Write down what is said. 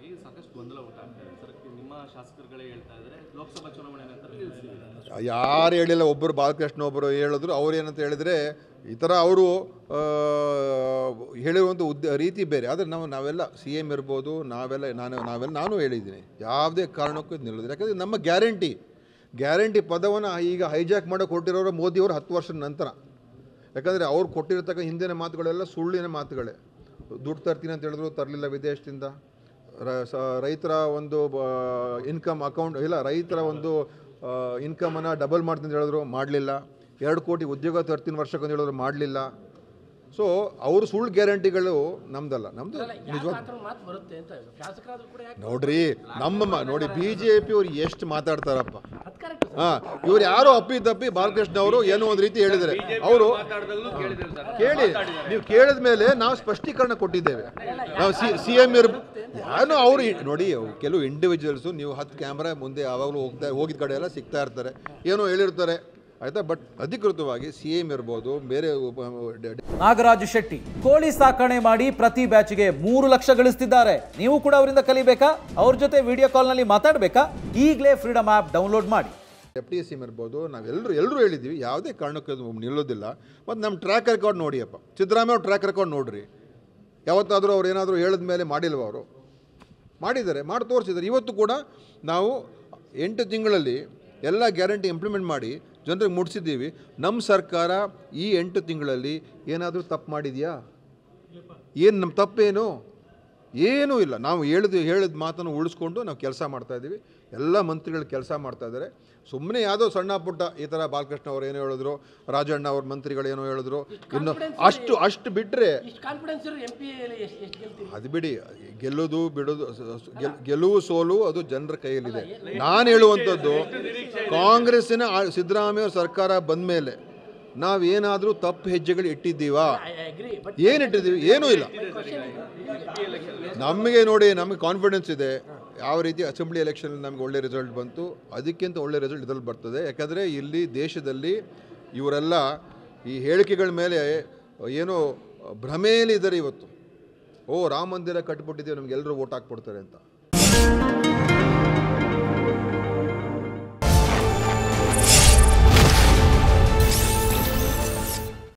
ವಿಚಾರವಾಗಿ ಸಾಕಷ್ಟು ಗೊಂದಲ ಉಂಟಾಗ್ತಾ ಇದೆ ಸರ್. ನಿಮ್ಮ ಶಾಸಕರುಗಳೇ ಹೇಳ್ತಾ ಇದ್ದಾರೆ ಲೋಕಸಭಾ ಚುನಾವಣೆ ನಂತರ ಯಾರು ಹೇಳಿಲ್ಲ. ಒಬ್ಬರು ಬಾಲಕೃಷ್ಣ ಒಬ್ಬರು ಹೇಳಿದ್ರು. ಅವ್ರು ಏನಂತ ಹೇಳಿದರೆ ಈ ಥರ ಅವರು ಹೇಳಿರುವಂಥ ರೀತಿ ಬೇರೆ. ಆದರೆ ನಾವೆಲ್ಲ CM ಇರ್ಬೋದು, ನಾನು ಹೇಳಿದ್ದೀನಿ ಯಾವುದೇ ಕಾರಣಕ್ಕೂ ನಿಲ್ಲೋದಿಲ್ಲ. ಯಾಕಂದರೆ ನಮ್ಮ ಗ್ಯಾರಂಟಿ ಪದವನ್ನು ಈಗ ಹೈಜಾಕ್ ಮಾಡೋಕೆ ಹೊರಟಿರೋರು ಮೋದಿಯವರು 10 ವರ್ಷದ ನಂತರ. ಯಾಕಂದರೆ ಅವ್ರು ಕೊಟ್ಟಿರ್ತಕ್ಕ ಹಿಂದಿನ ಮಾತುಗಳೆಲ್ಲ ಸುಳ್ಳಿನ ಮಾತುಗಳೇ. ದುಡ್ಡು ತರ್ತೀನಿ ಅಂತ ಹೇಳಿದ್ರು, ತರಲಿಲ್ಲ ವಿದೇಶದಿಂದ. ರೈತರ ಒಂದು ಇನ್ಕಮ್ ಅಕೌಂಟ್ ಇಲ್ಲ, ರೈತರ ಒಂದು ಇನ್ಕಮನ್ನು ಡಬಲ್ ಮಾಡ್ತೀನಿ ಅಂತ ಹೇಳಿದ್ರು, ಮಾಡಲಿಲ್ಲ. 2 ಕೋಟಿ ಉದ್ಯೋಗ ತರ್ತೀನಿ ವರ್ಷಕ್ಕೆ ಅಂತ ಹೇಳಿದ್ರು, ಮಾಡಲಿಲ್ಲ. ಸೊ ಅವರು ಸುಳ್ಳು ಗ್ಯಾರಂಟಿಗಳು ನಮ್ದಲ್ಲ. ನಮ್ಮದು ನಿಜವಾದ ನೋಡ್ರಿ, ನೋಡಿ BJP ಅವ್ರು ಎಷ್ಟು ಮಾತಾಡ್ತಾರಪ್ಪ. ಇವ್ರು ಯಾರೋ ಅಪ್ಪಿ ಬಾಲಕೃಷ್ಣ ಅವರು ಏನೋ ಒಂದು ರೀತಿ ಹೇಳಿದ್ದಾರೆ. ಅವರು ಕೇಳಿ, ನೀವು ಕೇಳಿದ ಮೇಲೆ ನಾವು ಸ್ಪಷ್ಟೀಕರಣ ಕೊಟ್ಟಿದ್ದೇವೆ. ನಾವು CM ಏನೋ ಅವರು ನೋಡಿ, ಕೆಲವು ಇಂಡಿವಿಜುವಲ್ಸು ನೀವು 10 ಕ್ಯಾಮ್ರಾ ಮುಂದೆ ಯಾವಾಗಲೂ ಹೋಗಿದ ಕಡೆ ಎಲ್ಲ ಸಿಗ್ತಾ ಇರ್ತಾರೆ, ಏನೋ ಹೇಳಿರ್ತಾರೆ ಆಯ್ತಾ. ಬಟ್ ಅಧಿಕೃತವಾಗಿ CM ಇರ್ಬೋದು, ಬೇರೆ ನಾಗರಾಜ್ ಶೆಟ್ಟಿ ಕೋಳಿ ಸಾಕಣೆ ಮಾಡಿ ಪ್ರತಿ ಬ್ಯಾಚ್ಗೆ 3 ಲಕ್ಷ ಗಳಿಸ್ತಿದ್ದಾರೆ. ನೀವು ಕೂಡ ಅವರಿಂದ ಕಲಿಬೇಕಾ? ಅವ್ರ ಜೊತೆ ವಿಡಿಯೋ ಕಾಲ್ನಲ್ಲಿ ಮಾತಾಡಬೇಕಾ? ಈಗಲೇ ಫ್ರೀಡಮ್ ಆ್ಯಪ್ ಡೌನ್ಲೋಡ್ ಮಾಡಿ. FTSM ಇರ್ಬೋದು, ನಾವೆಲ್ಲರೂ ಹೇಳಿದ್ದೀವಿ, ಯಾವುದೇ ಕಾರಣಕ್ಕೂ ನಿಲ್ಲೋದಿಲ್ಲ. ಮತ್ತು ನಮ್ಮ ಟ್ರ್ಯಾಕ್ ರೆಕಾರ್ಡ್ ನೋಡಿಯಪ್ಪ, ಸಿದ್ದರಾಮಯ್ಯ ಅವ್ರ ಟ್ರ್ಯಾಕ್ ರೆಕಾರ್ಡ್ ನೋಡ್ರಿ. ಯಾವತ್ತಾದರೂ ಅವ್ರು ಏನಾದರೂ ಹೇಳಿದ ಮೇಲೆ ಮಾಡಿಲ್ವ? ಅವರು ಮಾಡಿದ್ದಾರೆ, ಮಾಡಿ ತೋರಿಸಿದ್ದಾರೆ. ಇವತ್ತು ಕೂಡ ನಾವು 8 ತಿಂಗಳಲ್ಲಿ ಎಲ್ಲ ಗ್ಯಾರಂಟಿ ಇಂಪ್ಲಿಮೆಂಟ್ ಮಾಡಿ ಜನರಿಗೆ ಮುಟ್ಟಿಸಿದ್ದೀವಿ. ನಮ್ಮ ಸರ್ಕಾರ ಈ 8 ತಿಂಗಳಲ್ಲಿ ಏನಾದರೂ ತಪ್ಪು ಮಾಡಿದೆಯಾ? ಏನು ನಮ್ಮ ತಪ್ಪೇನು? ಏನೂ ಇಲ್ಲ. ನಾವು ಹೇಳಿದ ಮಾತನ್ನು ಉಳಿಸ್ಕೊಂಡು ನಾವು ಕೆಲಸ ಮಾಡ್ತಾಯಿದ್ದೀವಿ. ಎಲ್ಲ ಮಂತ್ರಿಗಳು ಕೆಲಸ ಮಾಡ್ತಾಯಿದ್ದಾರೆ. ಸುಮ್ಮನೆ ಯಾವುದೋ ಸಣ್ಣ ಪುಟ್ಟ ಈ ಥರ ಬಾಲಕೃಷ್ಣ ಅವ್ರು ಏನೋ ಹೇಳಿದ್ರು, ರಾಜಣ್ಣ ಅವ್ರ ಮಂತ್ರಿಗಳು ಏನೋ ಹೇಳಿದ್ರು, ಇನ್ನು ಅಷ್ಟು ಬಿಟ್ಟರೆ ಅದು ಬಿಡಿ. ಗೆಲ್ಲೋದು ಬಿಡೋದು, ಗೆಲುವು ಸೋಲು ಅದು ಜನರ ಕೈಯಲ್ಲಿದೆ. ನಾನು ಹೇಳುವಂಥದ್ದು, ಕಾಂಗ್ರೆಸ್ಸಿನ ಸಿದ್ದರಾಮಯ್ಯ ಸರ್ಕಾರ ಬಂದ ಮೇಲೆ ನಾವೇನಾದರೂ ತಪ್ಪು ಹೆಜ್ಜೆಗಳು ಇಟ್ಟಿದ್ದೀವಾ? ಏನಿಟ್ಟಿದ್ದೀವಿ? ಏನೂ ಇಲ್ಲ. ನಮಗೆ ನೋಡಿ, ನಮಗೆ ಕಾನ್ಫಿಡೆನ್ಸ್ ಇದೆ. ಯಾವ ರೀತಿ ಅಸೆಂಬ್ಲಿ ಎಲೆಕ್ಷನ್ ನಮಗೆ ಒಳ್ಳೆ ರಿಸಲ್ಟ್ ಬಂತು, ಅದಕ್ಕಿಂತ ಒಳ್ಳೆ ರಿಸಲ್ಟ್ ಇದರಲ್ಲಿ ಬರ್ತದೆ. ಯಾಕಂದರೆ ಇಲ್ಲಿ ದೇಶದಲ್ಲಿ ಇವರೆಲ್ಲ ಈ ಹೇಳಿಕೆಗಳ ಮೇಲೆ ಏನೋ ಭ್ರಮೆಯಲ್ಲಿದ್ದಾರೆ ಇವತ್ತು. ರಾಮ ಮಂದಿರ ಕಟ್ಬಿಟ್ಟಿದ್ದೀವಿ, ನಮಗೆಲ್ಲರೂ ವೋಟ್ ಹಾಕ್ಬಿಡ್ತಾರೆ ಅಂತ.